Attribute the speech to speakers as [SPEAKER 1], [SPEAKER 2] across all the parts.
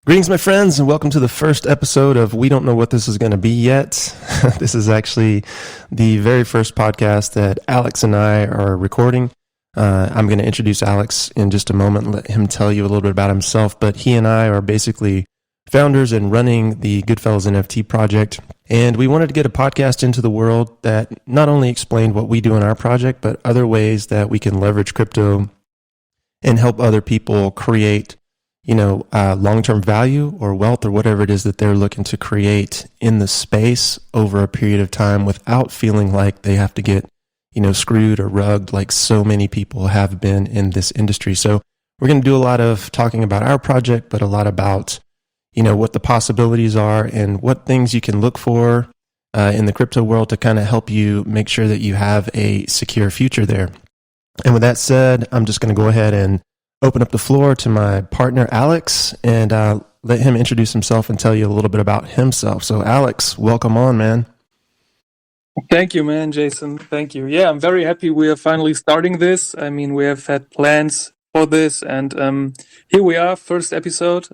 [SPEAKER 1] Greetings, my friends, and welcome to the first episode of We Don't Know What This Is Going to Be Yet. This is actually the very first podcast that Alex and I are recording. I'm going to introduce Alex in just a moment and let him tell you a little bit about himself, but he and I are basically founders and running the GoodFellas NFT project, and we wanted to get a podcast into the world that not only explained what we do in our project, but other ways that we can leverage crypto and help other people create long-term value or wealth or whatever it is that they're looking to create in the space over a period of time without feeling like they have to get, screwed or rugged like so many people have been in this industry. So we're going to do a lot of talking about our project, but a lot about, what the possibilities are and what things you can look for in the crypto world to kind of help you make sure that you have a secure future there. And with that said, I'm just going to go ahead and open up the floor to my partner, Alex, and let him introduce himself and tell you a little bit about himself. So, Alex, welcome on, man.
[SPEAKER 2] Thank you, man, Jason. Thank you. Yeah, I'm very happy we are finally starting this. I mean, we have had plans for this, and here we are, first episode.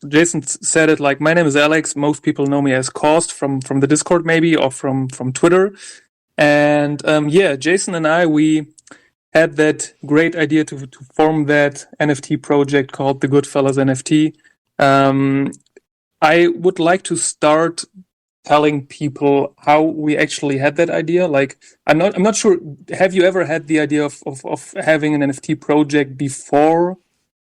[SPEAKER 2] Jason said it like, my name is Alex. Most people know me as Cost from the Discord maybe, or from Twitter. And Jason and I, we had that great idea to form that NFT project called the GoodFellas NFT. I would like to start telling people how we actually had that idea. Like, I'm not sure. Have you ever had the idea of having an NFT project before,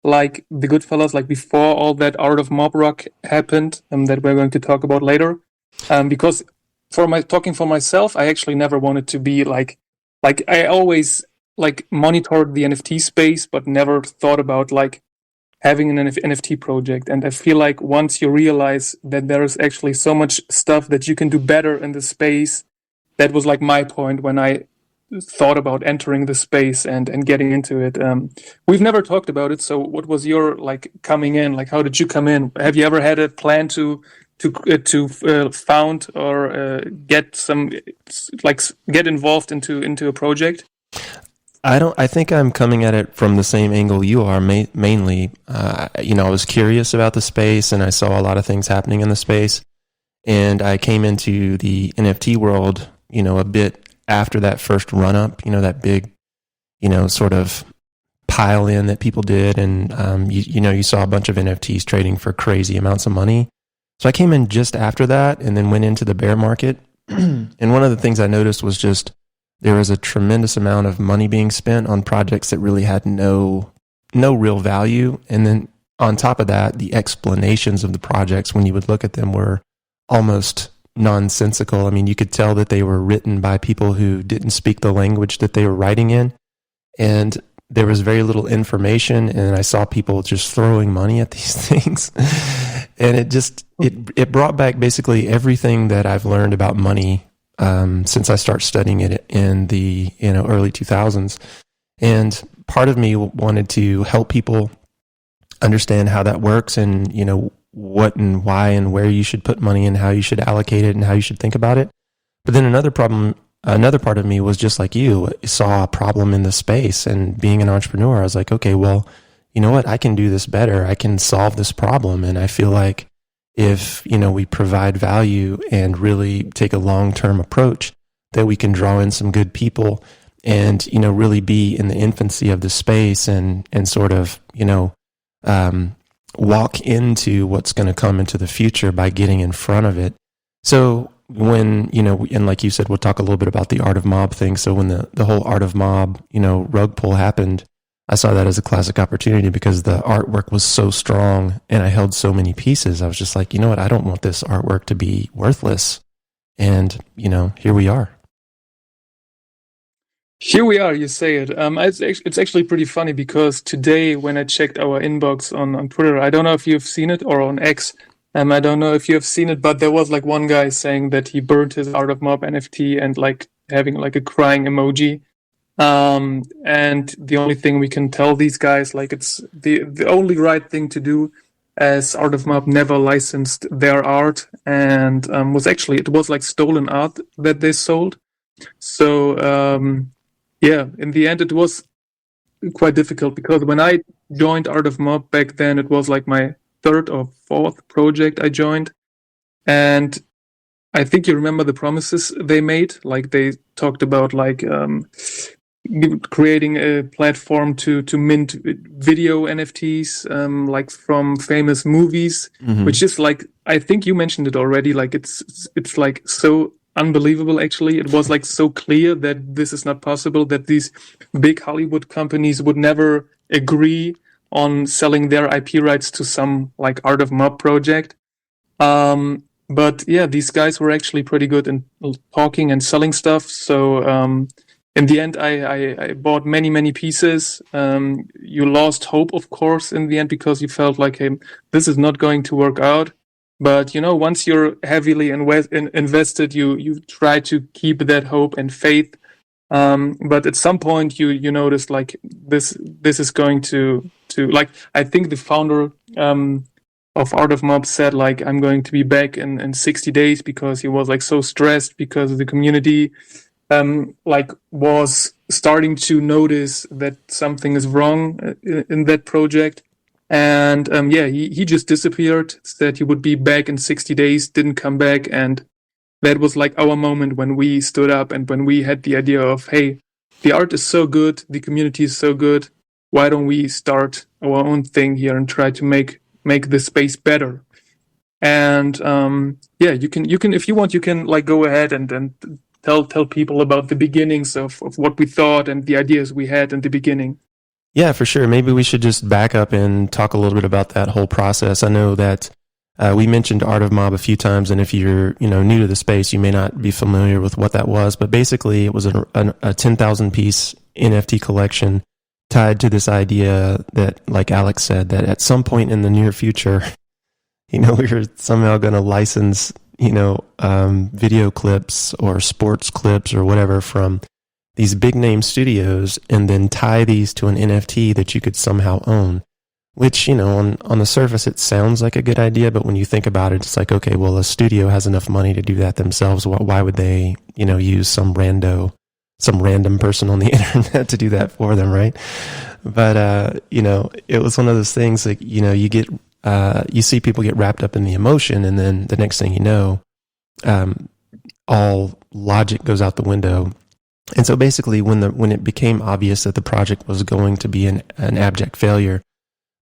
[SPEAKER 2] like the GoodFellas, like before all that Art of Mob Rock happened, that we're going to talk about later? Because talking for myself, I actually never wanted to be like I always monitored the NFT space, but never thought about having an NFT project. And I feel like once you realize that there is actually so much stuff that you can do better in the space, that was my point when I thought about entering the space and getting into it. We've never talked about it. So what was your coming in? How did you come in? Have you ever had a plan to found or get involved into a project?
[SPEAKER 1] I think I'm coming at it from the same angle you are, mainly. I was curious about the space and I saw a lot of things happening in the space. And I came into the NFT world, a bit after that first run up, that big, sort of pile in that people did. And, you saw a bunch of NFTs trading for crazy amounts of money. So I came in just after that and then went into the bear market. And one of the things I noticed was just, there was a tremendous amount of money being spent on projects that really had no real value. And then on top of that, the explanations of the projects, when you would look at them, were almost nonsensical. I mean, you could tell that they were written by people who didn't speak the language that they were writing in. And there was very little information. And I saw people just throwing money at these things. And it brought back basically everything that I've learned about money since I started studying it in the early 2000s. And part of me wanted to help people understand how that works and, what and why and where you should put money and how you should allocate it and how you should think about it. But then another part of me was just like you, saw a problem in the space, and being an entrepreneur, I was like, okay, well, you know what? I can do this better. I can solve this problem. And I feel like if, we provide value and really take a long-term approach, that we can draw in some good people and, really be in the infancy of the space and sort of, walk into what's going to come into the future by getting in front of it. So when, and like you said, we'll talk a little bit about the Art of Mob thing. So when the whole Art of Mob, rug pull happened, I saw that as a classic opportunity because the artwork was so strong and I held so many pieces. I was just like, you know what? I don't want this artwork to be worthless. And, here we are.
[SPEAKER 2] Here we are, you say it. It's actually pretty funny because today when I checked our inbox on Twitter, I don't know if you've seen it, or on X, I don't know if you have seen it, but there was one guy saying that he burned his Art of Mob NFT and having a crying emoji. And the only thing we can tell these guys, it's the only right thing to do, as Art of Mob never licensed their art, and it was stolen art that they sold. So in the end it was quite difficult because when I joined Art of Mob back then, it was my third or fourth project I joined. And I think you remember the promises they made. Like they talked about like creating a platform to mint video NFTs, like from famous movies, which is like, I think you mentioned it already. Like it's like so unbelievable. Actually, it was like so clear that this is not possible, that these big Hollywood companies would never agree on selling their IP rights to some like Art of Mob project. But yeah, these guys were actually pretty good in talking and selling stuff. So in the end, I bought many pieces. You lost hope, of course, in the end, because you felt like, hey, this is not going to work out. But once you're heavily invested, you try to keep that hope and faith. But at some point, you notice like this is going to like, I think the founder of Art of Mob said like, I'm going to be back in 60 days, because he was like so stressed because the community like was starting to notice that something is wrong in that project. And yeah, he just disappeared, said he would be back in 60 days, didn't come back. And that was like our moment when we stood up and when we had the idea of, hey, the art is so good, the community is so good, why don't we start our own thing here and try to make the space better? And yeah, you can if you want, you can like go ahead and tell people about the beginnings of what we thought and the ideas we had in the beginning.
[SPEAKER 1] Yeah, for sure. Maybe we should just back up and talk a little bit about that whole process. I know that we mentioned Art of Mob a few times, and if you're new to the space, you may not be familiar with what that was. But basically, it was a 10,000 piece NFT collection tied to this idea that, like Alex said, that at some point in the near future, we were somehow going to license, video clips or sports clips or whatever from these big name studios, and then tie these to an NFT that you could somehow own. Which, on the surface, it sounds like a good idea, but when you think about it, it's like, okay, well, a studio has enough money to do that themselves. Why would they, use some random person on the internet to do that for them, right? But, it was one of those things like, you see people get wrapped up in the emotion, and then the next thing you know, all logic goes out the window. And so basically when it became obvious that the project was going to be an abject failure,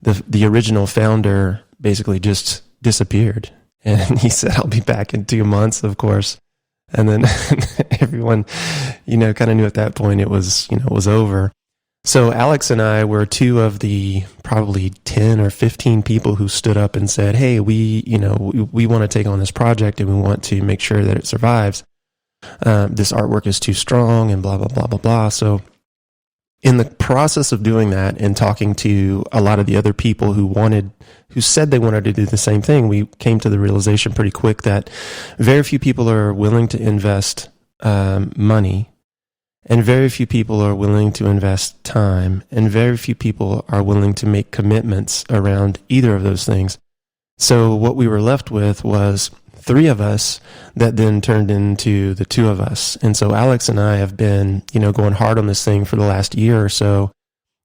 [SPEAKER 1] the original founder basically just disappeared, and he said, I'll be back in 2 months, of course. And then everyone, kind of knew at that point it was over. So Alex and I were two of the probably 10 or 15 people who stood up and said, hey, we want to take on this project, and we want to make sure that it survives. This artwork is too strong, and blah, blah, blah, blah, blah. So in the process of doing that and talking to a lot of the other people who said they wanted to do the same thing, we came to the realization pretty quick that very few people are willing to invest money, and very few people are willing to invest time, and very few people are willing to make commitments around either of those things. So what we were left with was 3 of us that then turned into the 2 of us. And so Alex and I have been, going hard on this thing for the last year or so.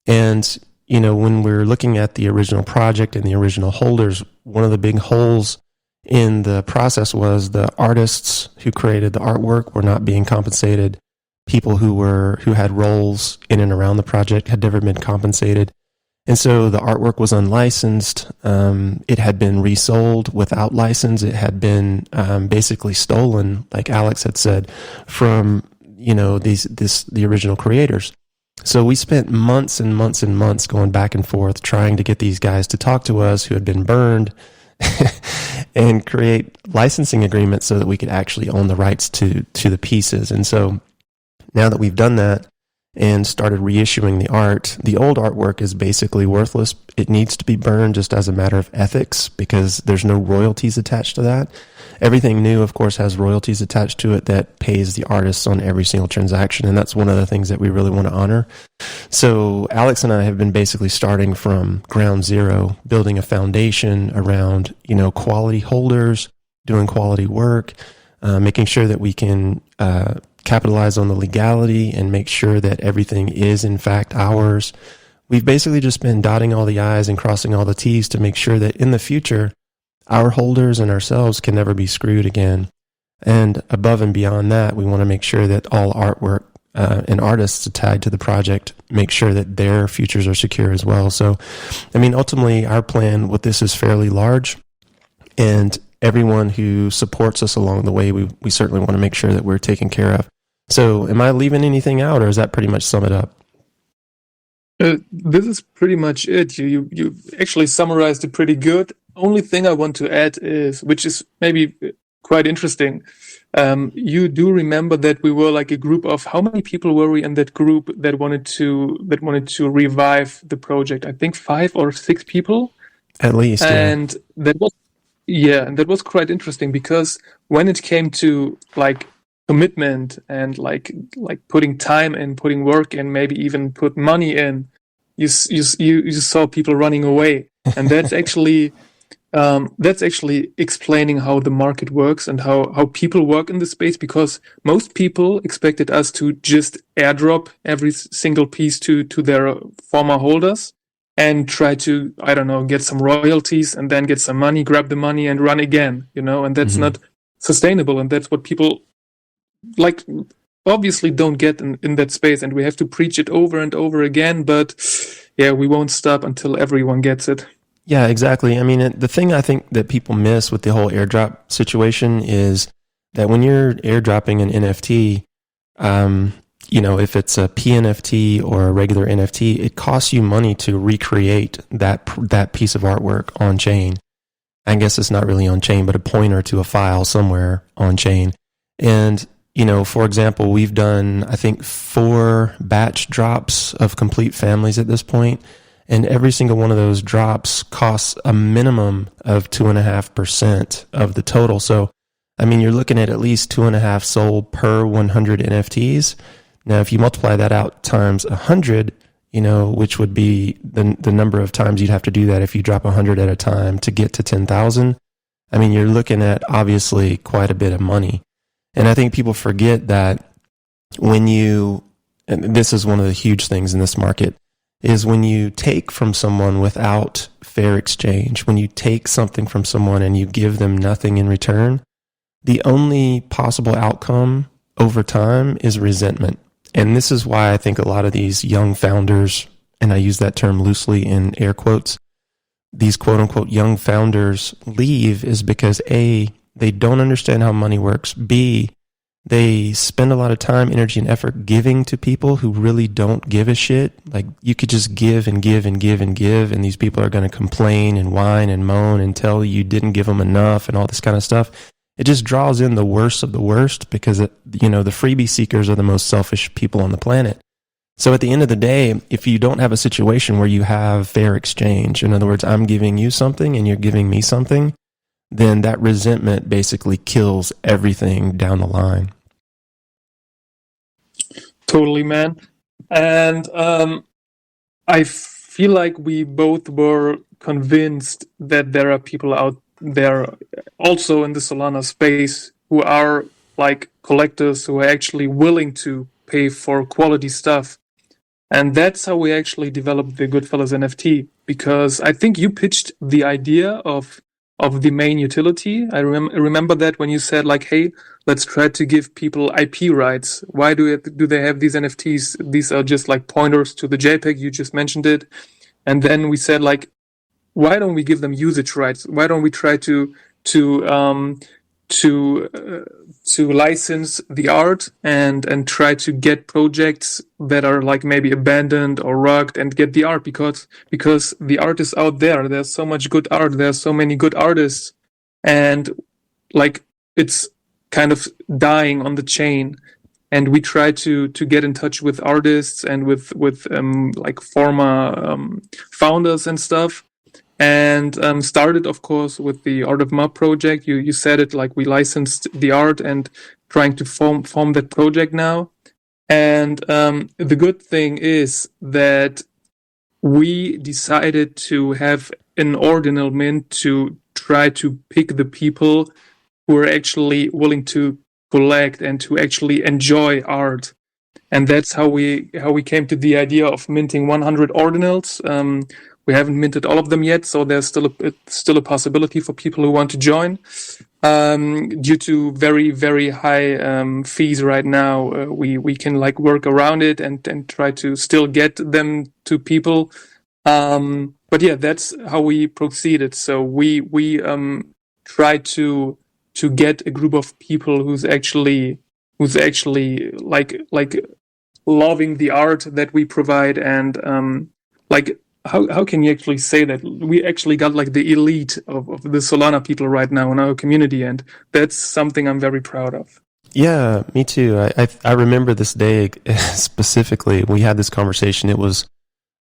[SPEAKER 1] And, when we're looking at the original project and the original holders, one of the big holes in the process was the artists who created the artwork were not being compensated. People who had roles in and around the project had never been compensated. And so the artwork was unlicensed. It had been resold without license. It had been basically stolen, like Alex had said, from the original creators. So we spent months and months and months going back and forth trying to get these guys to talk to us who had been burned and create licensing agreements so that we could actually own the rights to the pieces. And so now that we've done that and started reissuing the art, the old artwork is basically worthless. It needs to be burned just as a matter of ethics, because there's no royalties attached to that. Everything new, of course, has royalties attached to it that pays the artists on every single transaction, and that's one of the things that we really want to honor. So Alex and I have been basically starting from ground zero, building a foundation around, quality holders, doing quality work, making sure that we can capitalize on the legality and make sure that everything is in fact ours. we've basically just been dotting all the I's and crossing all the T's to make sure that in the future, our holders and ourselves can never be screwed again. And above and beyond that, we want to make sure that all artwork and artists tied to the project make sure that their futures are secure as well. So, I mean, ultimately, our plan with this is fairly large, and everyone who supports us along the way, we certainly want to make sure that we're taken care of. So, am I leaving anything out, or does that pretty much sum it up?
[SPEAKER 2] This is pretty much it. You actually summarized it pretty good. Only thing I want to add is, which is maybe quite interesting. You do remember that we were like a group of, how many people were we in that group that wanted to revive the project? I think 5 or 6 people.
[SPEAKER 1] At least,
[SPEAKER 2] and that was quite interesting, because when it came to like commitment and like putting time in, putting work in, maybe even put money in, you saw people running away, and that's actually explaining how the market works and how people work in the space, because most people expected us to just airdrop every single piece to their former holders and try to, I don't know, get some royalties and then get some money, grab the money and run again, and that's not sustainable. And that's what people like obviously don't get in that space. And we have to preach it over and over again, but yeah, we won't stop until everyone gets it.
[SPEAKER 1] Yeah, exactly. I mean, the thing I think that people miss with the whole airdrop situation is that when you're airdropping an NFT, if it's a PNFT or a regular NFT, it costs you money to recreate that piece of artwork on chain. I guess it's not really on chain, but a pointer to a file somewhere on chain. And, for example, we've done, I think, 4 batch drops of complete families at this point. And every single one of those drops costs a minimum of 2.5% of the total. So, I mean, you're looking at least 2.5 sold per 100 NFTs. Now, if you multiply that out times 100, which would be the number of times you'd have to do that if you drop 100 at a time to get to 10,000. I mean, you're looking at obviously quite a bit of money. And I think people forget that and this is one of the huge things in this market, is when you take from someone without fair exchange, when you take something from someone and you give them nothing in return, the only possible outcome over time is resentment. And this is why I think a lot of these young founders, and I use that term loosely in air quotes, these quote unquote young founders leave, is because A, they don't understand how money works. B, they spend a lot of time, energy, and effort giving to people who really don't give a shit. Like, you could just give and give and give and give, and these people are going to complain and whine and moan and tell you didn't give them enough and all this kind of stuff. It just draws in the worst of the worst, because, the freebie seekers are the most selfish people on the planet. So at the end of the day, if you don't have a situation where you have fair exchange, in other words, I'm giving you something and you're giving me something, then that resentment basically kills everything down the line.
[SPEAKER 2] Totally, man. And I feel like we both were convinced that there are people out there also in the Solana space who are like collectors, who are actually willing to pay for quality stuff. And that's how we actually developed the GoodFellas NFT, because I think you pitched the idea of the main utility. I remember that when you said like, hey, let's try to give people IP rights. Why do they have these NFTs? These are just like pointers to the JPEG. You just mentioned it. And then we said like, why don't we give them usage rights? Why don't we try to license the art and try to get projects that are like maybe abandoned or rugged and get the art, because the art is out there. There's so much good art. There's so many good artists, and like it's kind of dying on the chain. And we try to get in touch with artists and with like former founders and stuff. And started, of course, with the Art of Mob project. You said it, like we licensed the art and trying to form that project now. And the good thing is that we decided to have an ordinal mint to try to pick the people who are actually willing to collect and to actually enjoy art. and that's how we came to the idea of minting 100 ordinals. We haven't minted all of them yet, so there's still a possibility for people who want to join. Due to very, very high fees right now, we can like work around it and try to still get them to people. But yeah, that's how we proceeded. So we try to get a group of people who's actually like loving the art that we provide, and like how can you actually say that we actually got like the elite of the Solana people right now in our community, and that's something I'm very proud of.
[SPEAKER 1] Yeah, me too. I remember this day specifically. We had this conversation. It was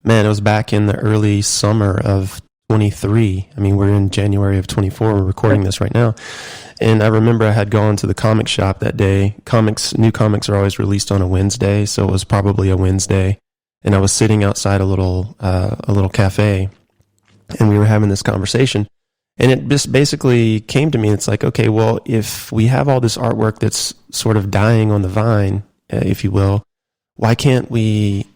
[SPEAKER 1] back in the early summer of 23. I mean, we're in January of 24. We're recording this right now. And I remember I had gone to the comic shop that day. New comics are always released on a Wednesday, so it was probably a Wednesday. And I was sitting outside a little cafe, and we were having this conversation. And it just basically came to me. It's like, okay, well, if we have all this artwork that's sort of dying on the vine, if you will, why can't we,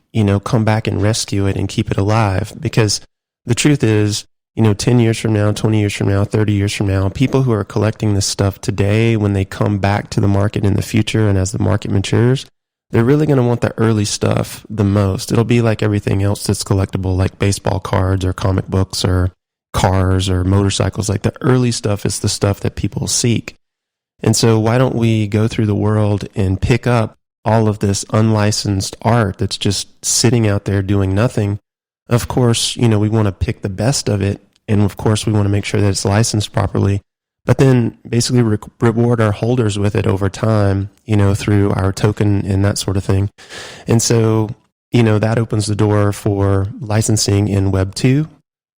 [SPEAKER 1] come back and rescue it and keep it alive? Because the truth is, 10 years from now, 20 years from now, 30 years from now, people who are collecting this stuff today, when they come back to the market in the future and as the market matures, they're really going to want the early stuff the most. It'll be like everything else that's collectible, like baseball cards or comic books or cars or motorcycles. Like the early stuff is the stuff that people seek. And so why don't we go through the world and pick up all of this unlicensed art that's just sitting out there doing nothing? Of course, we want to pick the best of it. And of course, we want to make sure that it's licensed properly. But then basically reward our holders with it over time, through our token and that sort of thing. And so, that opens the door for licensing in Web 2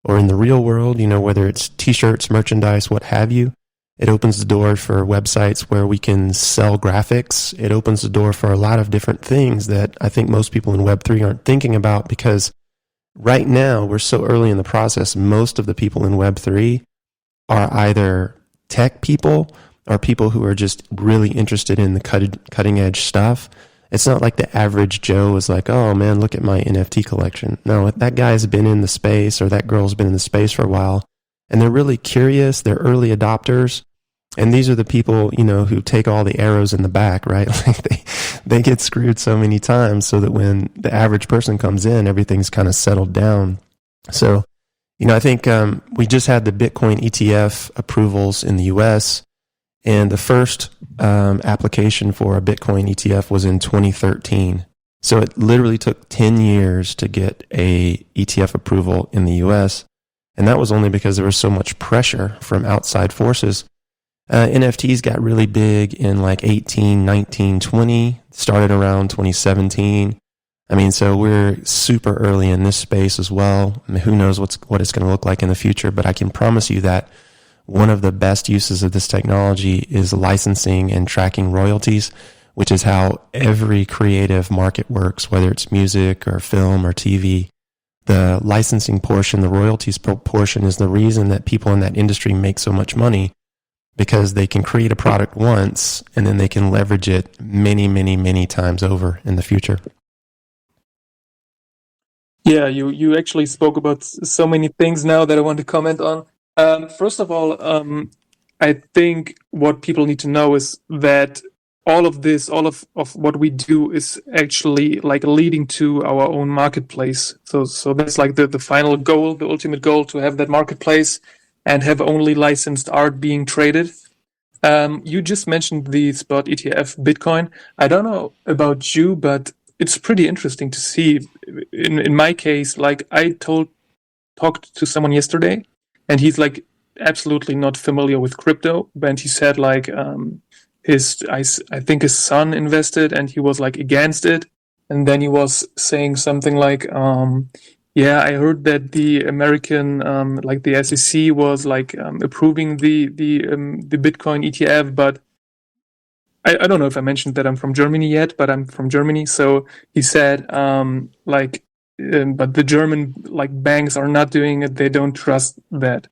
[SPEAKER 1] or in the real world, whether it's t-shirts, merchandise, what have you. It opens the door for websites where we can sell graphics. It opens the door for a lot of different things that I think most people in Web 3 aren't thinking about, because right now we're so early in the process. Most of the people in Web 3 are either tech people or people who are just really interested in the cutting edge stuff. It's not like the average Joe is like, oh man, look at my NFT collection. No, that guy's been in the space, or that girl's been in the space for a while, and they're really curious. They're early adopters. And these are the people, who take all the arrows in the back, right? Like they get screwed so many times, so that when the average person comes in, everything's kind of settled down. So, I think we just had the Bitcoin ETF approvals in the US, and the first application for a Bitcoin ETF was in 2013. So it literally took 10 years to get a ETF approval in the US, and that was only because there was so much pressure from outside forces. NFTs got really big in like 18, 19, 20, started around 2017. I mean, so we're super early in this space as well. I mean, who knows what it's going to look like in the future, but I can promise you that one of the best uses of this technology is licensing and tracking royalties, which is how every creative market works, whether it's music or film or TV. The licensing portion, the royalties portion, is the reason that people in that industry make so much money, because they can create a product once and then they can leverage it many, many, many times over in the future.
[SPEAKER 2] Yeah, you actually spoke about so many things now that I want to comment on. First of all, I think what people need to know is that all of what we do is actually like leading to our own marketplace. So that's like the final goal, the ultimate goal, to have that marketplace and have only licensed art being traded. You just mentioned the spot ETF Bitcoin. I don't know about you, but it's pretty interesting to see. In my case, like I talked to someone yesterday, and he's like absolutely not familiar with crypto, and he said like I think his son invested, and he was like against it, and then he was saying something like yeah, I heard that the American like the SEC was like approving the Bitcoin ETF, but I don't know if I mentioned that I'm from Germany yet, but I'm from Germany. So he said, but the German like banks are not doing it. They don't trust that.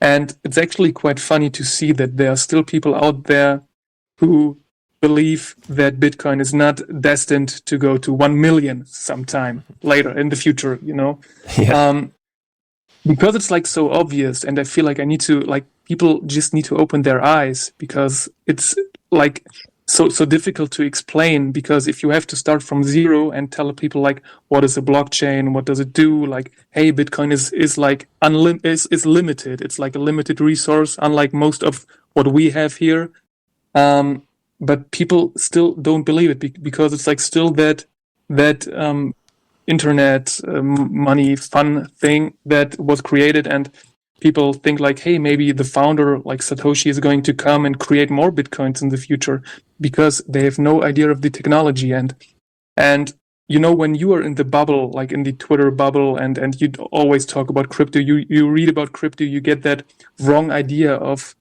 [SPEAKER 2] And it's actually quite funny to see that there are still people out there who believe that Bitcoin is not destined to go to 1 million sometime later in the future,
[SPEAKER 1] Yeah.
[SPEAKER 2] because it's like so obvious. And I feel like people just need to open their eyes, because it's like so difficult to explain, because if you have to start from zero and tell people like, what is a blockchain, what does it do, like, hey, Bitcoin is like is limited, it's like a limited resource, unlike most of what we have here. But people still don't believe it, because it's like still that internet money fun thing that was created, and people think like, hey, maybe the founder like Satoshi is going to come and create more Bitcoins in the future, because they have no idea of the technology. And when you are in the bubble, like in the Twitter bubble, and you always talk about crypto, you read about crypto, you get that wrong idea of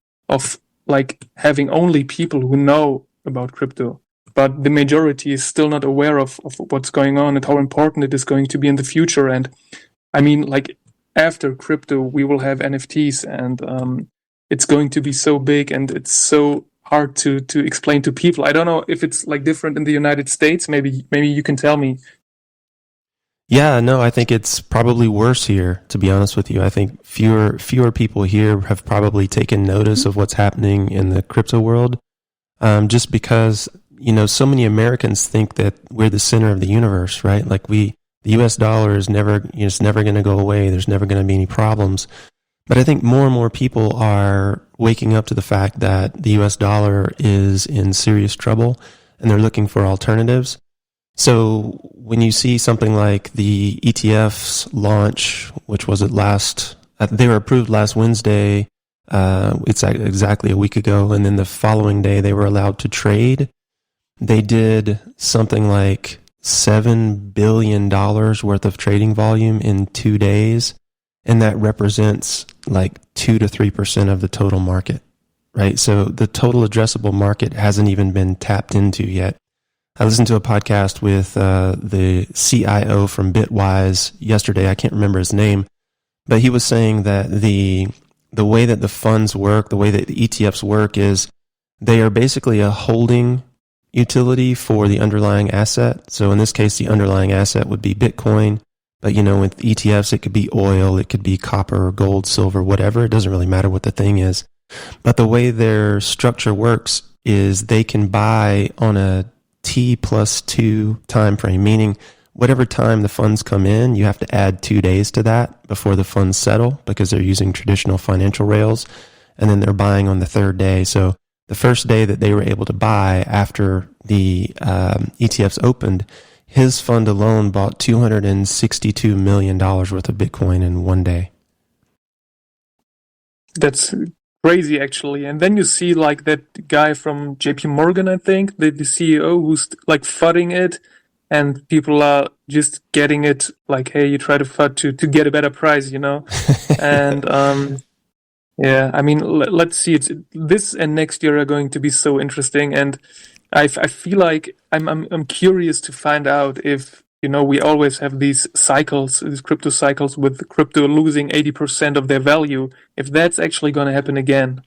[SPEAKER 2] like having only people who know about crypto, but the majority is still not aware of what's going on and how important it is going to be in the future. And I mean, like, after crypto, we will have NFTs, and it's going to be so big, and it's so hard to explain to people. I don't know if it's like different in the United States. Maybe you can tell me.
[SPEAKER 1] Yeah, no, I think it's probably worse here, to be honest with you. I think fewer people here have probably taken notice of what's happening in the crypto world, just because, so many Americans think that we're the center of the universe, right? Like the US dollar is it's never going to go away. There's never going to be any problems. But I think more and more people are waking up to the fact that the US dollar is in serious trouble, and they're looking for alternatives. So when you see something like the ETFs launch, which was they were approved last Wednesday, it's exactly a week ago, and then the following day they were allowed to trade. They did something like $7 billion worth of trading volume in 2 days, and that represents like 2 to 3% of the total market, right? So the total addressable market hasn't even been tapped into yet. I listened to a podcast with the CIO from Bitwise yesterday. I can't remember his name, but he was saying that the way that the funds work, the way that the ETFs work, is they are basically a holding utility for the underlying asset. So in this case, the underlying asset would be Bitcoin. But, with ETFs, it could be oil, it could be copper, gold, silver, whatever. It doesn't really matter what the thing is. But the way their structure works is they can buy on a T+2 time frame, meaning whatever time the funds come in, you have to add 2 days to that before the funds settle, because they're using traditional financial rails, and then they're buying on the third day. So the first day that they were able to buy after the ETFs opened, his fund alone bought $262 million worth of Bitcoin in 1 day.
[SPEAKER 2] That's crazy, actually. And then you see like that guy from JP Morgan, I think, the CEO, who's like fudding it, and people are just getting it like, hey, you try to FUD to get a better price, And yeah, I mean, let's see. This and next year are going to be so interesting, and I feel like I'm curious to find out if we always have these cycles, these crypto cycles, with crypto losing 80% of their value, if that's actually going to happen again.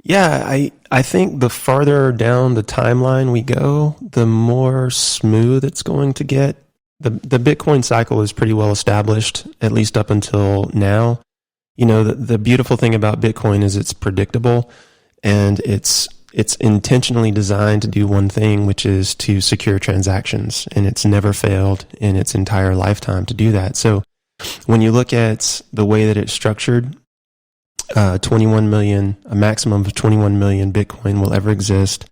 [SPEAKER 1] Yeah, I think the farther down the timeline we go, the more smooth it's going to get. The Bitcoin cycle is pretty well established, at least up until now. The beautiful thing about Bitcoin is it's predictable, and it's intentionally designed to do one thing, which is to secure transactions, and it's never failed in its entire lifetime to do that. So when you look at the way that it's structured, 21 million, a maximum of 21 million Bitcoin will ever exist.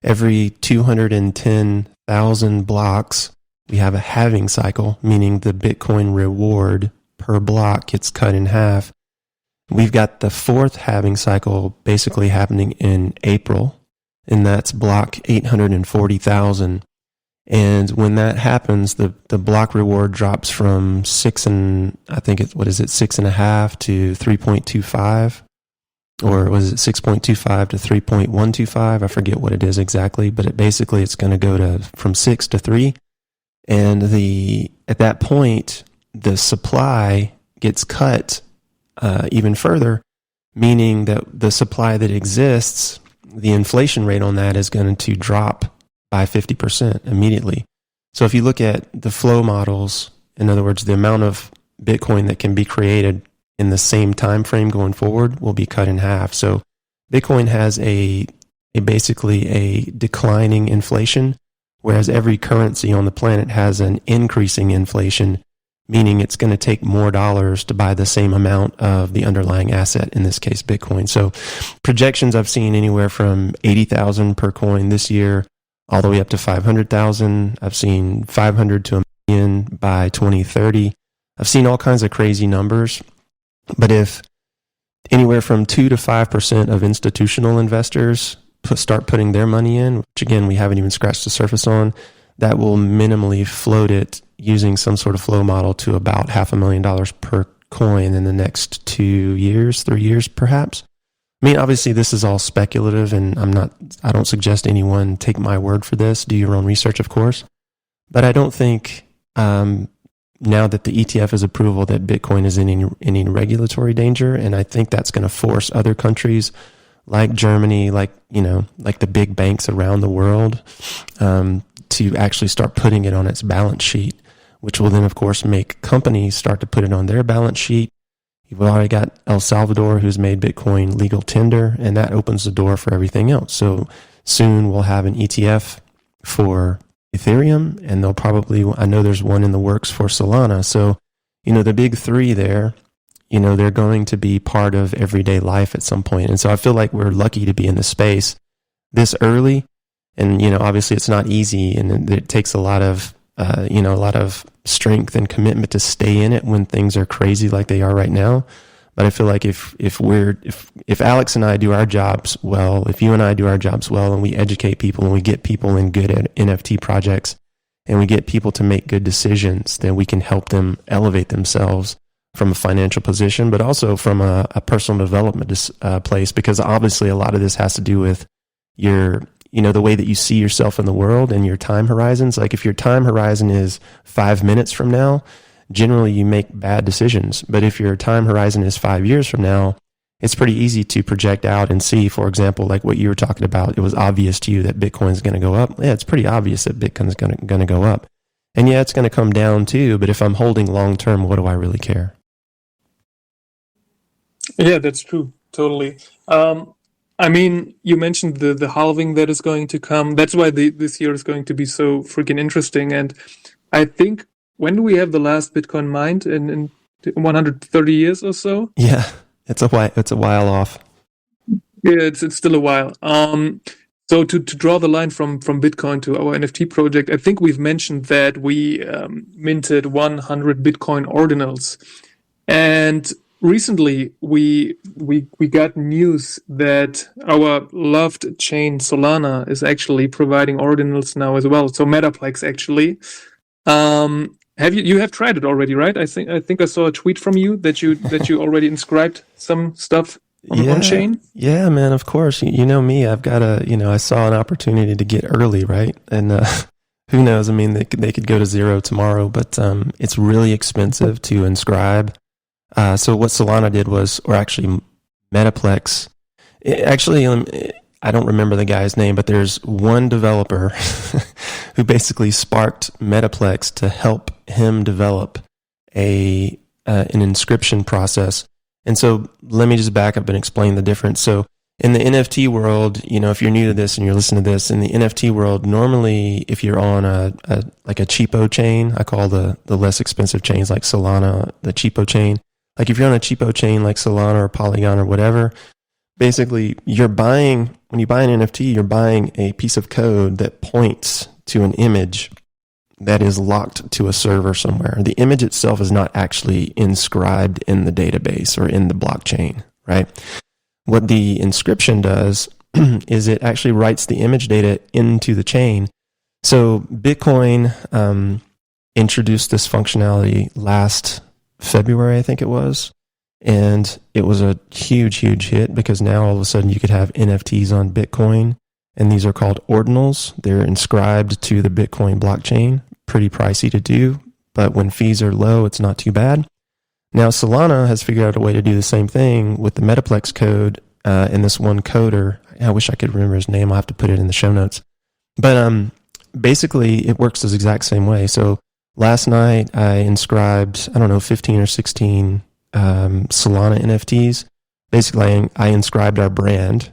[SPEAKER 1] Every 210,000 blocks, we have a halving cycle, meaning the Bitcoin reward per block gets cut in half. We've got the fourth halving cycle basically happening in April, and that's block 840,000. And when that happens, the block reward drops from 6.5 to 3.25, or was it 6.25 to 3.125? I forget what it is exactly, but it's going to go from 6 to 3. And at that point, the supply gets cut even further, meaning that the supply that exists the inflation rate on that is going to drop by 50% immediately. So if you look at the flow models, in other words, the amount of Bitcoin that can be created in the same time frame going forward will be cut in half. So Bitcoin has basically a declining inflation, whereas every currency on the planet has an increasing inflation, meaning it's going to take more dollars to buy the same amount of the underlying asset, in this case, Bitcoin. So projections I've seen anywhere from 80,000 per coin this year all the way up to 500,000. I've seen 500 to a million by 2030. I've seen all kinds of crazy numbers. But if anywhere from 2 to 5% of institutional investors start putting their money in, which again, we haven't even scratched the surface on, that will minimally float it using some sort of flow model to about $500,000 per coin in the next 2 years, 3 years, perhaps. I mean, obviously this is all speculative, and I don't suggest anyone take my word for this. Do your own research, of course. But I don't think, now that the ETF is approval, that Bitcoin is in any regulatory danger. And I think that's going to force other countries like Germany, like the big banks around the world, to actually start putting it on its balance sheet, which will then, of course, make companies start to put it on their balance sheet. You've already got El Salvador, who's made Bitcoin legal tender, and that opens the door for everything else. So soon we'll have an ETF for Ethereum, and they'll probably, I know there's one in the works for Solana. So, the big three there, they're going to be part of everyday life at some point. And so I feel like we're lucky to be in the space this early. And, obviously it's not easy, and it takes a lot of strength and commitment to stay in it when things are crazy like they are right now. But I feel like if Alex and I do our jobs well, if you and I do our jobs well, and we educate people and we get people in good NFT projects and we get people to make good decisions, then we can help them elevate themselves from a financial position, but also from a personal development place, because obviously a lot of this has to do with your the way that you see yourself in the world and your time horizons. Like if your time horizon is 5 minutes from now, generally you make bad decisions. But if your time horizon is 5 years from now, it's pretty easy to project out and see, for example, like what you were talking about, it was obvious to you that Bitcoin is going to go up. Yeah, it's pretty obvious that Bitcoin is going to go up. And yeah, it's going to come down too, but if I'm holding long term, what do I really care?
[SPEAKER 2] Yeah, that's true. Totally. I mean, you mentioned the halving that is going to come. That's why this year is going to be so freaking interesting. And I think, when do we have the last Bitcoin mined? In 130 years or so?
[SPEAKER 1] Yeah, it's a while off.
[SPEAKER 2] Yeah, it's still a while. So to draw the line from Bitcoin to our NFT project, I think we've mentioned that we minted 100 Bitcoin ordinals. And recently, we got news that our loved chain Solana is actually providing ordinals now as well. So Metaplex actually. Have you have tried it already, right? I think I saw a tweet from you that you already inscribed some stuff on chain.
[SPEAKER 1] Yeah, man. Of course, you know me. I've got I saw an opportunity to get early, right? And who knows? I mean, they could go to zero tomorrow, but it's really expensive to inscribe. So what Solana did was, or actually Metaplex, I don't remember the guy's name, but there's one developer who basically sparked Metaplex to help him develop an inscription process. And so let me just back up and explain the difference. So in the NFT world, if you're new to this and you're listening to this, in the NFT world, normally if you're on a cheapo chain, I call the less expensive chains like Solana the cheapo chain. Like if you're on a cheapo chain like Solana or Polygon or whatever, basically when you buy an NFT, you're buying a piece of code that points to an image that is locked to a server somewhere. The image itself is not actually inscribed in the database or in the blockchain, right? What the inscription does is it actually writes the image data into the chain. So Bitcoin introduced this functionality last February, I think it was. And it was a huge, huge hit because now all of a sudden you could have NFTs on Bitcoin. And these are called ordinals. They're inscribed to the Bitcoin blockchain. Pretty pricey to do, but when fees are low, it's not too bad. Now Solana has figured out a way to do the same thing with the Metaplex code and this one coder. I wish I could remember his name. I'll have to put it in the show notes. But basically, it works the exact same way. So last night, I inscribed, 15 or 16 Solana NFTs. Basically, I inscribed our brand,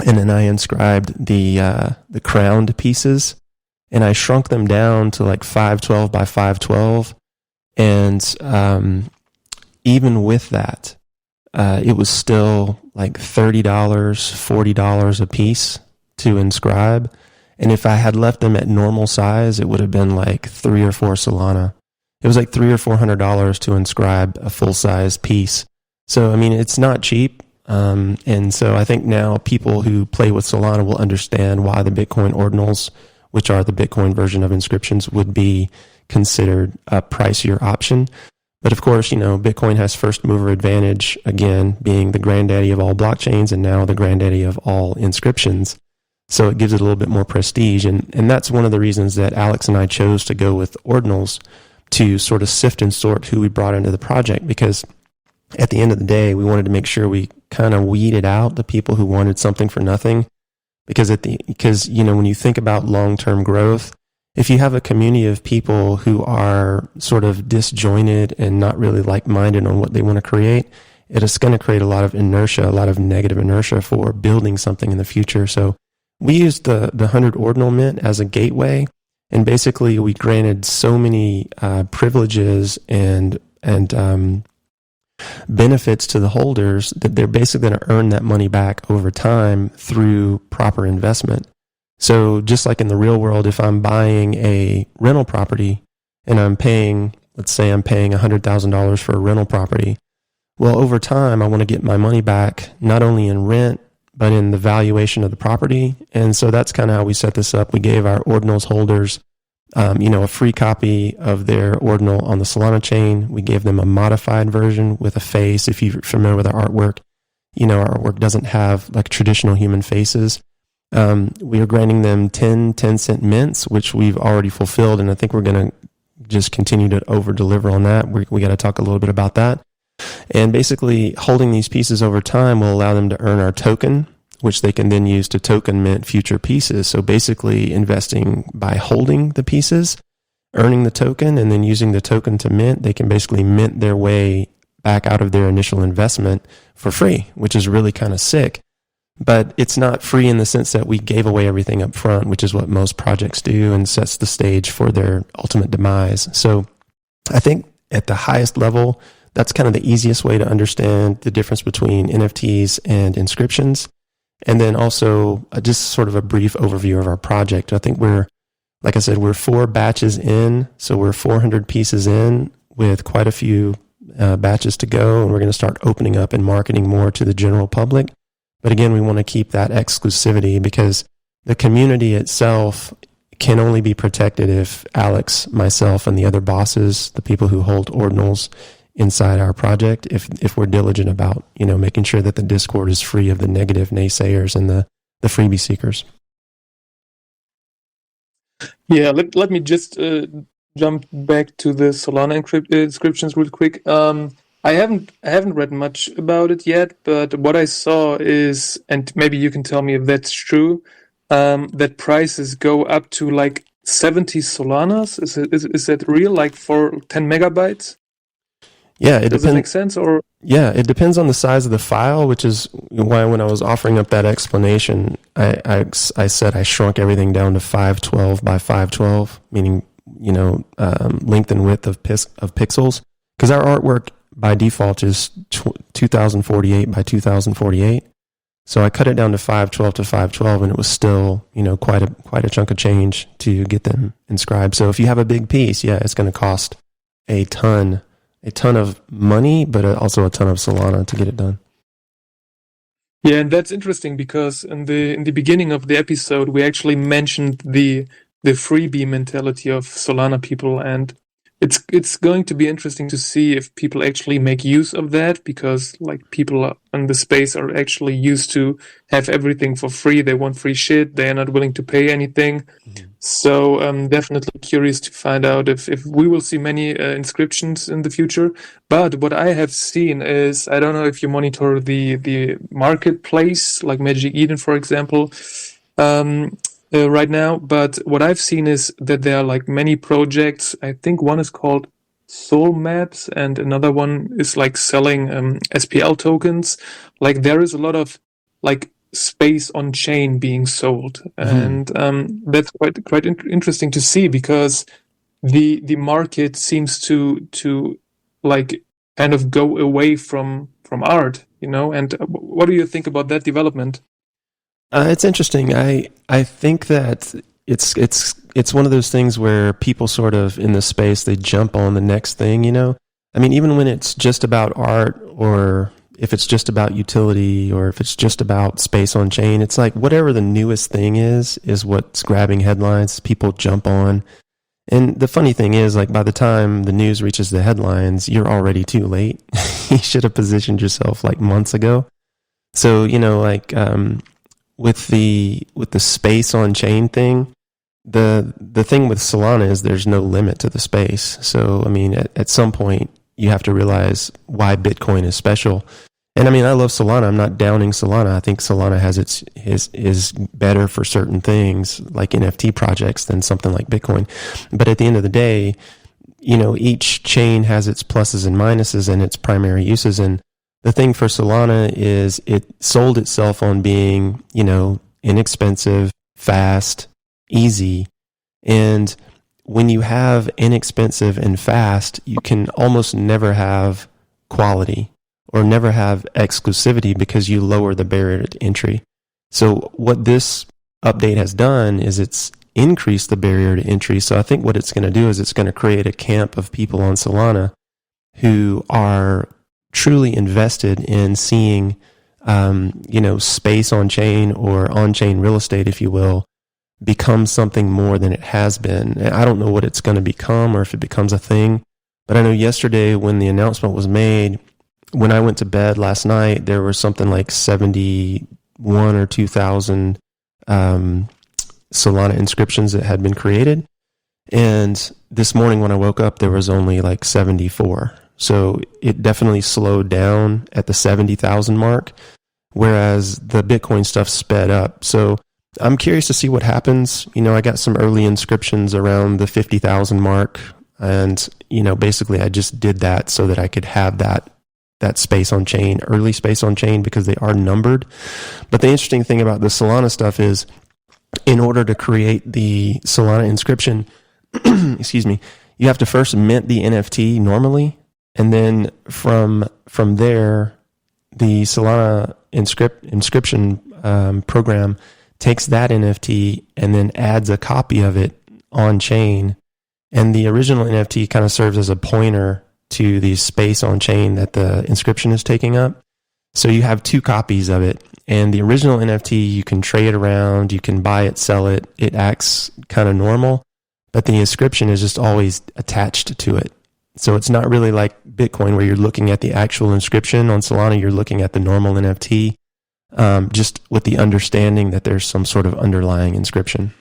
[SPEAKER 1] and then I inscribed the crowned pieces, and I shrunk them down to like 512 by 512. And even with that, it was still like $30, $40 a piece to inscribe. And if I had left them at normal size, it would have been like 3 or 4 Solana. It was like $300 or $400 to inscribe a full-size piece. So, I mean, it's not cheap. And so I think now people who play with Solana will understand why the Bitcoin ordinals, which are the Bitcoin version of inscriptions, would be considered a pricier option. But of course, Bitcoin has first mover advantage, again, being the granddaddy of all blockchains and now the granddaddy of all inscriptions. So it gives it a little bit more prestige. And that's one of the reasons that Alex and I chose to go with ordinals to sort of sift and sort who we brought into the project, because at the end of the day, we wanted to make sure we kind of weeded out the people who wanted something for nothing. Because when you think about long-term growth, if you have a community of people who are sort of disjointed and not really like-minded on what they want to create, it is going to create a lot of inertia, a lot of negative inertia for building something in the future. So we used the 100 ordinal mint as a gateway, and basically we granted so many privileges and benefits to the holders that they're basically going to earn that money back over time through proper investment. So just like in the real world, if I'm buying a rental property and let's say I'm paying $100,000 for a rental property, well, over time, I want to get my money back, not only in rent, but in the valuation of the property. And so that's kind of how we set this up. We gave our ordinals holders, a free copy of their ordinal on the Solana chain. We gave them a modified version with a face. If you're familiar with our artwork, our artwork doesn't have like traditional human faces. We are granting them 10-cent mints, which we've already fulfilled. And I think we're going to just continue to over deliver on that. We got to talk a little bit about that. And basically holding these pieces over time will allow them to earn our token, which they can then use to token mint future pieces. So basically investing by holding the pieces, earning the token, and then using the token to mint, they can basically mint their way back out of their initial investment for free, which is really kind of sick. But it's not free in the sense that we gave away everything up front, which is what most projects do and sets the stage for their ultimate demise. So I think at the highest level, that's kind of the easiest way to understand the difference between NFTs and inscriptions. And then also just sort of a brief overview of our project. I think we're 4 batches in, so we're 400 pieces in with quite a few batches to go, and we're going to start opening up and marketing more to the general public. But again, we want to keep that exclusivity because the community itself can only be protected if Alex, myself, and the other bosses, the people who hold ordinals inside our project, if we're diligent about, making sure that the Discord is free of the negative naysayers and the freebie seekers.
[SPEAKER 2] Yeah, let me just jump back to the Solana inscriptions real quick. I haven't read much about it yet, but what I saw is, and maybe you can tell me if that's true, that prices go up to like 70 Solanas. Is that real? Like for 10 megabytes?
[SPEAKER 1] Yeah, it
[SPEAKER 2] Does it make sense? Or
[SPEAKER 1] yeah, it depends on the size of the file, which is why when I was offering up that explanation, I said I shrunk everything down to 512 by 512, meaning length and width of pixels, because our artwork by default is 2048 by 2048. So I cut it down to 512 to 512, and it was still quite a chunk of change to get them inscribed. So if you have a big piece, yeah, it's going to cost a ton of money, but also a ton of Solana to get it done.
[SPEAKER 2] Yeah, and that's interesting because in the beginning of the episode, we actually mentioned the freebie mentality of Solana people, and it's going to be interesting to see if people actually make use of that, because like people in the space are actually used to have everything for free. They want free shit. They are not willing to pay anything. Mm-hmm. So I'm definitely curious to find out if we will see many inscriptions in the future. But what I have seen is, I don't know if you monitor the marketplace, like Magic Eden, for example, right now. But what I've seen is that there are like many projects. I think one is called Soul Maps, and another one is like selling SPL tokens. Like there is a lot of like space on chain being sold, and that's quite interesting to see, because the market seems to like kind of go away from art, and what do you think about that development?
[SPEAKER 1] It's interesting. I think that it's one of those things where people sort of in the space they jump on the next thing. I mean, even when it's just about art, or if it's just about utility, or if it's just about space on chain, it's like whatever the newest thing is what's grabbing headlines. People jump on. And the funny thing is, like, by the time the news reaches the headlines, you're already too late. You should have positioned yourself like months ago. So, with the space on chain thing, the thing with Solana is there's no limit to the space. So, I mean, at some point you have to realize why Bitcoin is special. And I mean, I love Solana. I'm not downing Solana. I think Solana has is better for certain things like NFT projects than something like Bitcoin. But at the end of the day, each chain has its pluses and minuses and its primary uses. And the thing for Solana is it sold itself on being, inexpensive, fast, easy. And when you have inexpensive and fast, you can almost never have quality or never have exclusivity because you lower the barrier to entry. So what this update has done is it's increased the barrier to entry. So I think what it's going to do is it's going to create a camp of people on Solana who are truly invested in seeing, space on chain or on chain real estate, if you will, become something more than it has been. And I don't know what it's going to become or if it becomes a thing, but I know yesterday when the announcement was made, when I went to bed last night, there were something like 71 or 2,000 Solana inscriptions that had been created. And this morning when I woke up, there was only like 74. So it definitely slowed down at the 70,000 mark, whereas the Bitcoin stuff sped up. So I'm curious to see what happens. I got some early inscriptions around the 50,000 mark. And, basically I just did that so that I could have that space on chain, early space on chain, because they are numbered. But the interesting thing about the Solana stuff is in order to create the Solana inscription, excuse me, you have to first mint the NFT normally. And then from there, the Solana inscription program takes that NFT and then adds a copy of it on chain. And the original NFT kind of serves as a pointer to the space on chain that the inscription is taking up. So you have two copies of it. And the original NFT, you can trade around, you can buy it, sell it. It acts kind of normal, but the inscription is just always attached to it. So it's not really like Bitcoin where you're looking at the actual inscription. On Solana, you're looking at the normal NFT, just with the understanding that there's some sort of underlying inscription.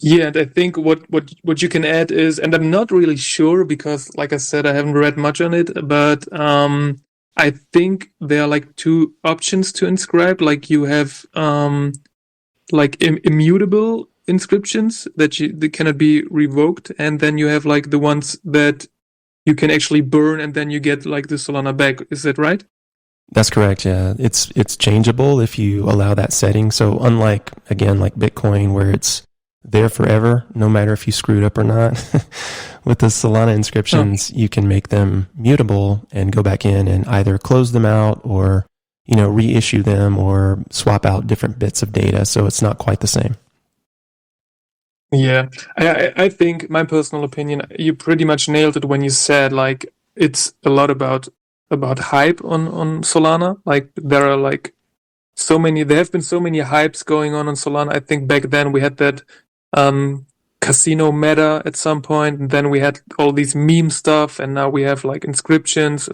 [SPEAKER 2] Yeah, and I think what you can add is, and I'm not really sure because, like I said, I haven't read much on it, but I think there are like two options to inscribe. Like you have like immutable inscriptions that cannot be revoked, and then you have like the ones that you can actually burn, and then you get like the Solana back. Is that right?
[SPEAKER 1] That's correct. Yeah, it's changeable if you allow that setting. So unlike again like Bitcoin where it's there forever, no matter if you screwed up or not. With the Solana inscriptions, you can make them mutable and go back in and either close them out or, reissue them or swap out different bits of data. So it's not quite the same.
[SPEAKER 2] Yeah, I think my personal opinion, you pretty much nailed it when you said like it's a lot about hype on Solana. Like there are like there have been so many hypes going on Solana. I think back then we had that casino meta at some point, and then we had all these meme stuff, and now we have like inscriptions.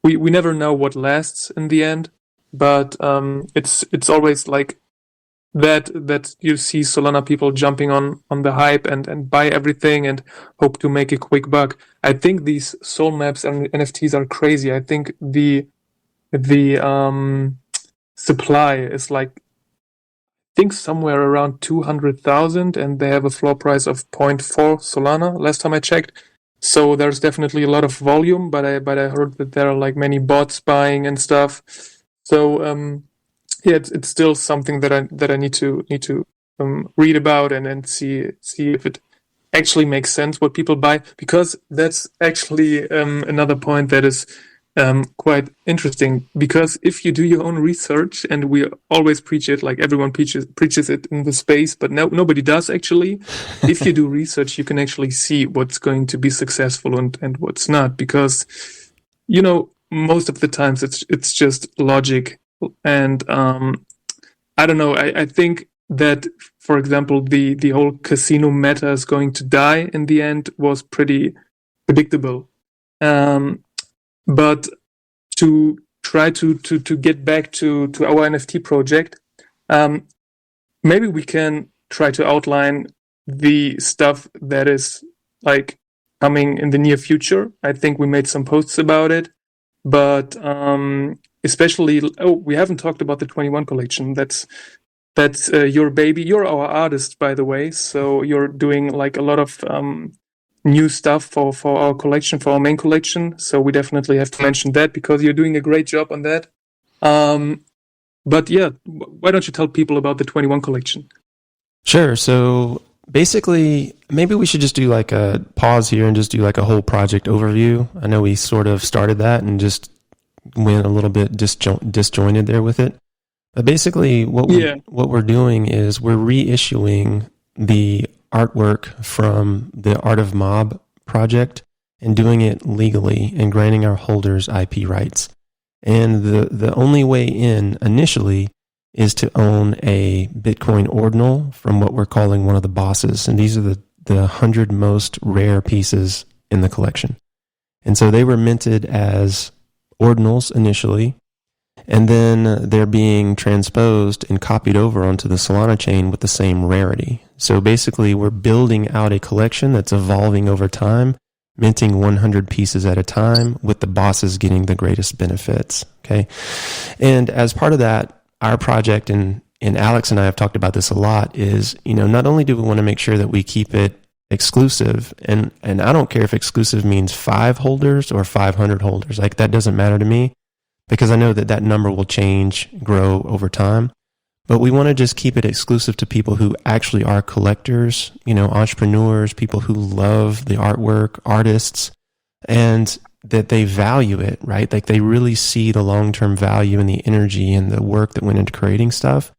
[SPEAKER 2] We never know what lasts in the end, but it's always like that you see Solana people jumping on the hype and buy everything and hope to make a quick buck. I think these soul maps and NFTs are crazy. I think the supply is like, I think somewhere around 200,000, and they have a floor price of 0.4 Solana last time I checked. So there's definitely a lot of volume, but I heard that there are like many bots buying and stuff. So yeah, it's still something that I need to read about and see if it actually makes sense what people buy, because that's actually another point that is quite interesting. Because if you do your own research, and we always preach it, like everyone preaches it in the space, but nobody does actually. If you do research, you can actually see what's going to be successful and what's not, because most of the times it's just logic. And I don't know. I think that, for example, the whole casino meta is going to die in the end was pretty predictable. But to try to get back to our NFT project, maybe we can try to outline the stuff that is like coming in the near future. I think we made some posts about it, but especially, we haven't talked about the 21 collection. That's your baby. You're our artist, by the way, so you're doing like a lot of new stuff for our collection, for our main collection. So we definitely have to mention that, because you're doing a great job on that. But yeah, why don't you tell people about the 21 collection?
[SPEAKER 1] Sure. So basically, maybe we should just do like a pause here and just do like a whole project overview. I know we sort of started that and just went a little bit disjointed there with it. But basically, what we're doing is we're reissuing the artwork from the Art of Mob project and doing it legally and granting our holders IP rights. And the only way in initially is to own a Bitcoin ordinal from what we're calling one of the bosses. And these are the 100 most rare pieces in the collection. And so they were minted as ordinals initially, and then they're being transposed and copied over onto the Solana chain with the same rarity. So basically, we're building out a collection that's evolving over time, minting 100 pieces at a time, with the bosses getting the greatest benefits. Okay, and as part of that, our project, and Alex and I have talked about this a lot, is, not only do we want to make sure that we keep it exclusive, and I don't care if exclusive means 5 holders or 500 holders, like that doesn't matter to me, because I know that number will change, grow over time. But we want to just keep it exclusive to people who actually are collectors, entrepreneurs, people who love the artwork, artists, and that they value it, right? Like they really see the long-term value and the energy and the work that went into creating stuff.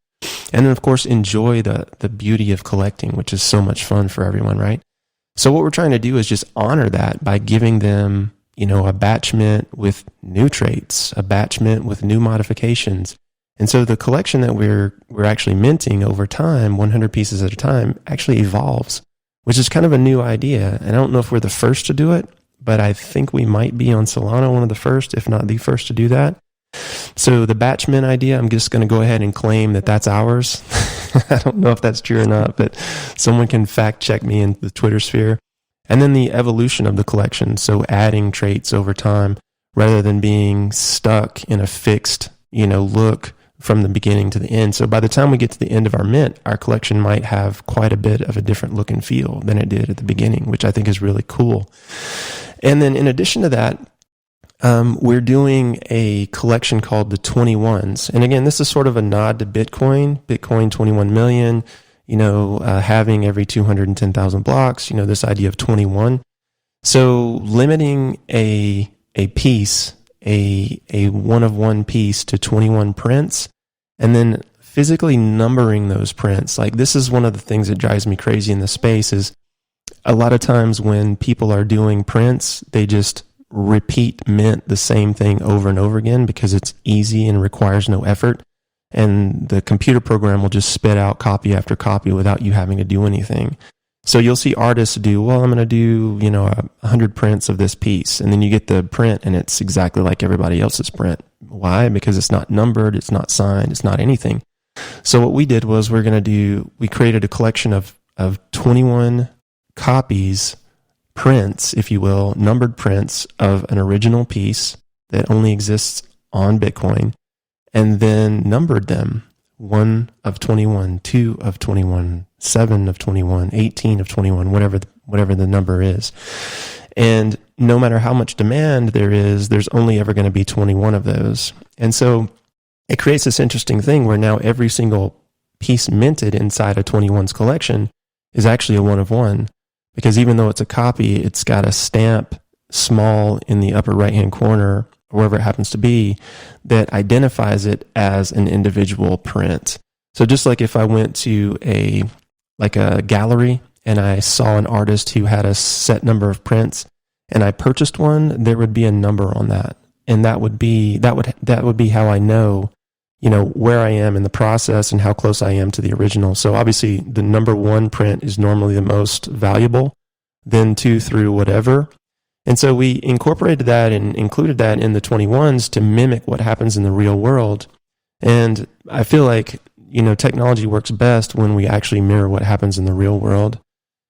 [SPEAKER 1] And then, of course, enjoy the beauty of collecting, which is so much fun for everyone, right? So what we're trying to do is just honor that by giving them, a batch mint with new traits, a batch mint with new modifications. And so the collection that we're actually minting over time, 100 pieces at a time, actually evolves, which is kind of a new idea. And I don't know if we're the first to do it, but I think we might be on Solana, one of the first, if not the first to do that. So the batch mint idea, I'm just going to go ahead and claim that that's ours. I don't know if that's true or not, but someone can fact check me in the Twitter sphere. And then the evolution of the collection, so adding traits over time rather than being stuck in a fixed, look from the beginning to the end. So by the time we get to the end of our mint, our collection might have quite a bit of a different look and feel than it did at the beginning, which I think is really cool. And then in addition to that, we're doing a collection called the 21s. And again, this is sort of a nod to Bitcoin 21 million, having every 210,000 blocks, this idea of 21. So limiting a piece, a one of one piece to 21 prints, and then physically numbering those prints. Like, this is one of the things that drives me crazy in the space is a lot of times when people are doing prints, they just repeat mint the same thing over and over again because it's easy and requires no effort. And the computer program will just spit out copy after copy without you having to do anything. So you'll see artists do, I'm going to do, 100 prints of this piece. And then you get the print and it's exactly like everybody else's print. Why? Because it's not numbered, it's not signed, it's not anything. So what we did was we created a collection of 21 copies, prints, if you will, numbered prints of an original piece that only exists on Bitcoin, and then numbered them 1 of 21, 2 of 21, 7 of 21, 18 of 21, whatever the number is. And no matter how much demand there is, there's only ever going to be 21 of those. And so it creates this interesting thing where now every single piece minted inside a 21's collection is actually a 1 of 1, because even though it's a copy, it's got a stamp small in the upper right-hand corner, or wherever it happens to be, that identifies it as an individual print. So just like if I went to a gallery and I saw an artist who had a set number of prints and I purchased one, there would be a number on that. And that would be how I know, where I am in the process and how close I am to the original. So obviously the number 1 print is normally the most valuable, then 2 through whatever. And so we incorporated that and included that in the 21s to mimic what happens in the real world. And I feel like, technology works best when we actually mirror what happens in the real world.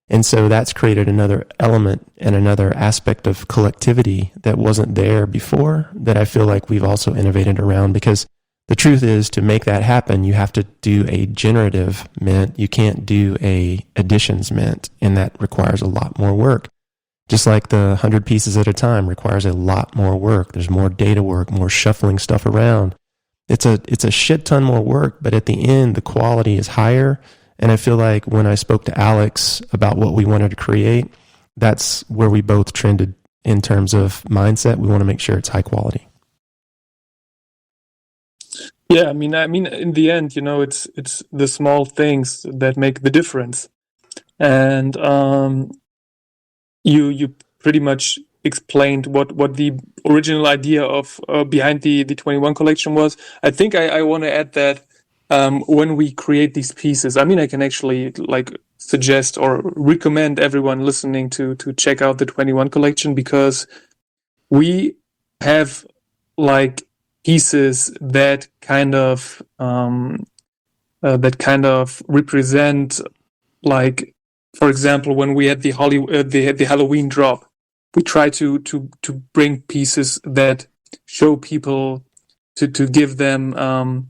[SPEAKER 1] And so that's created another element and another aspect of collectivity that wasn't there before, that I feel like we've also innovated around, because the truth is, to make that happen, you have to do a generative mint. You can't do a additions mint, and that requires a lot more work. Just like the 100 pieces at a time requires a lot more work. There's more data work, more shuffling stuff around. It's a shit ton more work, but at the end, the quality is higher. And I feel like when I spoke to Alex about what we wanted to create, that's where we both trended in terms of mindset. We want to make sure it's high quality.
[SPEAKER 2] Yeah, I mean, in the end, it's the small things that make the difference. And you pretty much explained what the original idea of behind the 21 collection was. I think I want to add that when we create these pieces, I can actually suggest or recommend everyone listening to check out the 21 collection, because we have pieces that kind of represent, for example, when we had the Halloween drop, we try to bring pieces that show people, to give them.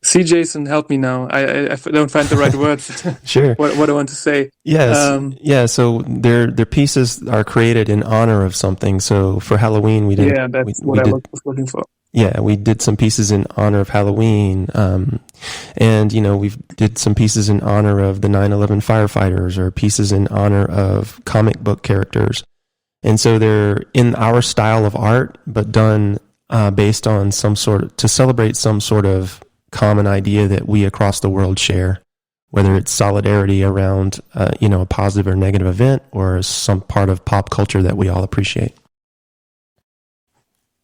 [SPEAKER 2] See, Jason, help me now. I don't find the right words.
[SPEAKER 1] Sure.
[SPEAKER 2] What I want to say.
[SPEAKER 1] Yes. So their pieces are created in honor of something. So for Halloween, we did.
[SPEAKER 2] Yeah, that's what I was looking for.
[SPEAKER 1] Yeah, we did some pieces in honor of Halloween, and we did some pieces in honor of the 9/11 firefighters, or pieces in honor of comic book characters. And so they're in our style of art, but done based on to celebrate some sort of common idea that we across the world share, whether it's solidarity around a positive or negative event, or some part of pop culture that we all appreciate.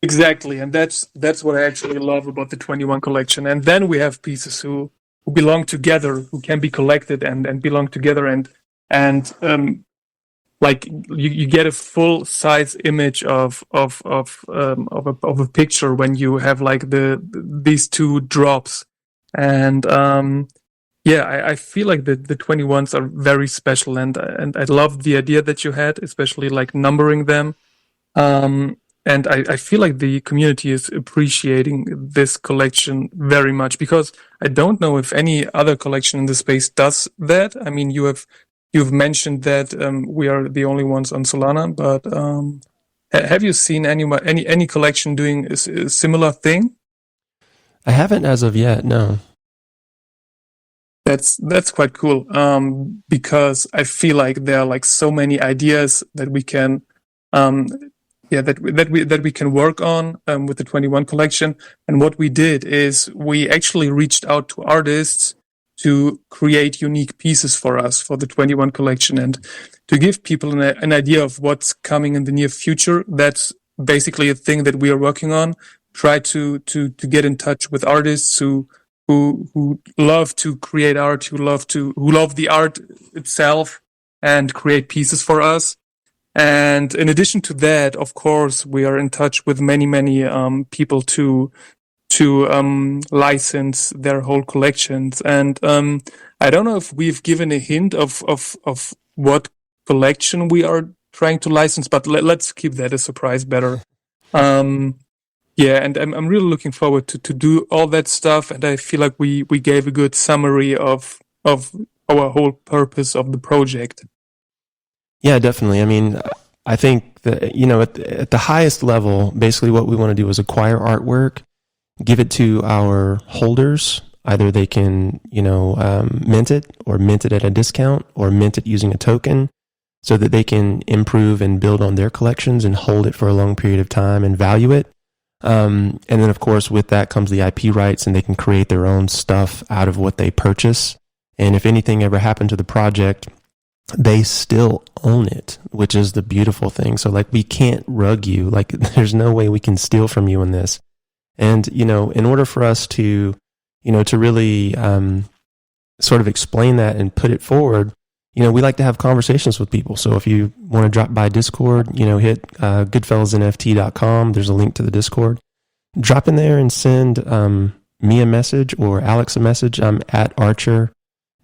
[SPEAKER 2] Exactly, and that's what I actually love about the 21 collection. And then we have pieces who belong together, who can be collected and belong together, and you get a full size image of a picture when you have these two drops. And I feel like the 21s are very special, and I love the idea that you had, especially numbering them. And I feel like the community is appreciating this collection very much, because I don't know if any other collection in the space does that. I mean, you've mentioned that we are the only ones on Solana, but have you seen any collection doing a similar thing?
[SPEAKER 1] I haven't as of yet, no.
[SPEAKER 2] That's quite cool, because I feel like there are so many ideas that we can that we can work on with the 21 collection. And what we did is we actually reached out to artists to create unique pieces for us for the 21 collection, and to give people an idea of what's coming in the near future. That's basically a thing that we are working on. Try to get in touch with artists who love to create art, who love the art itself, and create pieces for us. And in addition to that, of course, we are in touch with many people to to license their whole collections. And I don't know if we've given a hint of what collection we are trying to license, but let's keep that a surprise better. Yeah, and I'm really looking forward to do all that stuff, and I feel like we gave a good summary of our whole purpose of the project.
[SPEAKER 1] Yeah, definitely. I mean, I think that, you know, at the highest level, basically what we want to do is acquire artwork, give it to our holders. Either they can, you know, mint it at a discount, or mint it using a token, so that they can improve and build on their collections and hold it for a long period of time and value it. And then, of course, with that comes the IP rights, and they can create their own stuff out of what they purchase. And if anything ever happened to the project, they still own it, which is the beautiful thing. So, like, we can't rug you. Like, there's no way we can steal from you in this. And, you know, in order for us to, you know, to really sort of explain that and put it forward, you know, we like to have conversations with people. So if you want to drop by Discord, you know, hit goodfellasnft.com. There's a link to the Discord. Drop in there and send me a message or Alex a message. I'm at Archer,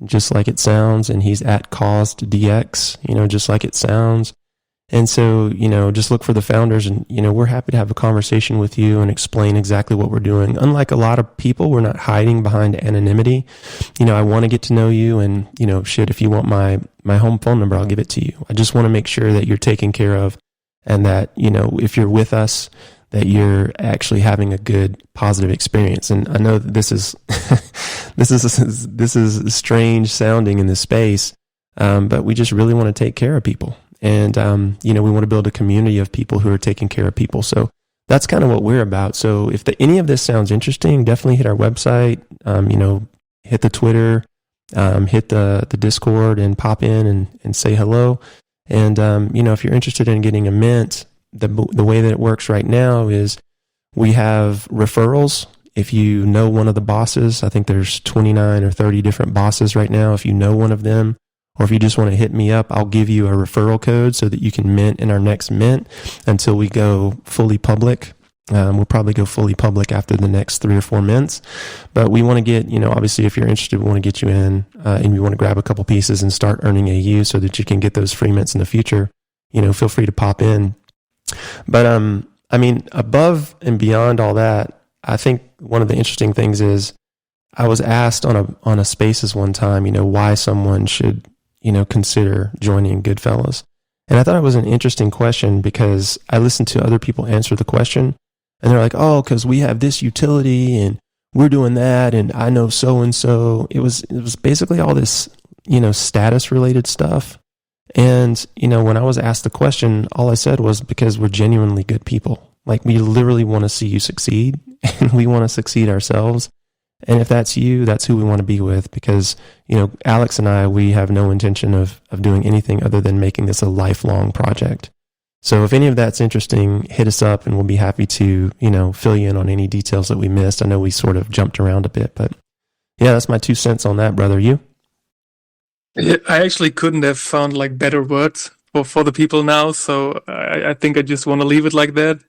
[SPEAKER 1] just like it sounds, and he's at CausedDX, you know, just like it sounds. And so, you know, just look for the founders, and, you know, we're happy to have a conversation with you and explain exactly what we're doing. Unlike a lot of people, we're not hiding behind anonymity. You know, I want to get to know you, and, you know, shit, if you want my home phone number, I'll give it to you. I just want to make sure that you're taken care of, and that, you know, if you're with us, that you're actually having a good, positive experience. And I know that this is, this is strange sounding in this space, but we just really want to take care of people. And, you know, we want to build a community of people who are taking care of people. So that's kind of what we're about. So if any of this sounds interesting, definitely hit our website, you know, hit the Twitter, hit the Discord, and pop in and say hello. And, you know, if you're interested in getting a mint, the way that it works right now is we have referrals. If you know one of the bosses, I think there's 29 or 30 different bosses right now. If you know one of them, or if you just want to hit me up, I'll give you a referral code so that you can mint in our next mint until we go fully public. We'll probably go fully public after the next 3 or 4 mints. But we want to get, you know, obviously if you're interested, we want to get you in and you want to grab a couple pieces and start earning AU so that you can get those free mints in the future. You know, feel free to pop in. But, I mean, above and beyond all that, I think one of the interesting things is I was asked on a Spaces one time, you know, why someone should, you know, consider joining GoodFellas. And I thought it was an interesting question because I listened to other people answer the question, and they're like, oh, because we have this utility and we're doing that, and I know so-and-so. It was basically all this, you know, status related stuff. And, you know, when I was asked the question, all I said was because we're genuinely good people. Like, we literally want to see you succeed, and we want to succeed ourselves. And if that's you, that's who we want to be with, because, you know, Alex and I, we have no intention of doing anything other than making this a lifelong project. So if any of that's interesting, hit us up and we'll be happy to, you know, fill you in on any details that we missed. I know we sort of jumped around a bit, but yeah, that's my 2 cents on that, brother. You?
[SPEAKER 2] Yeah, I actually couldn't have found like better words for the people now. So I think I just want to leave it like that.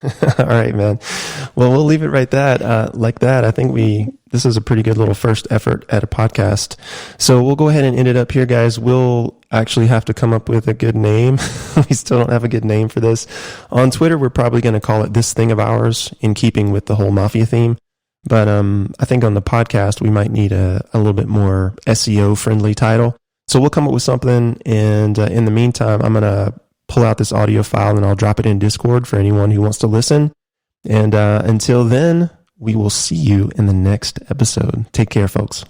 [SPEAKER 1] All right, man. Well, we'll leave it right like that. I think this is a pretty good little first effort at a podcast. So we'll go ahead and end it up here, guys. We'll actually have to come up with a good name. We still don't have a good name for this. On Twitter, we're probably going to call it This Thing of Ours, in keeping with the whole Mafia theme. But I think on the podcast, we might need a little bit more SEO friendly title. So we'll come up with something. And in the meantime, I'm going to pull out this audio file and I'll drop it in Discord for anyone who wants to listen. And until then, we will see you in the next episode. Take care, folks.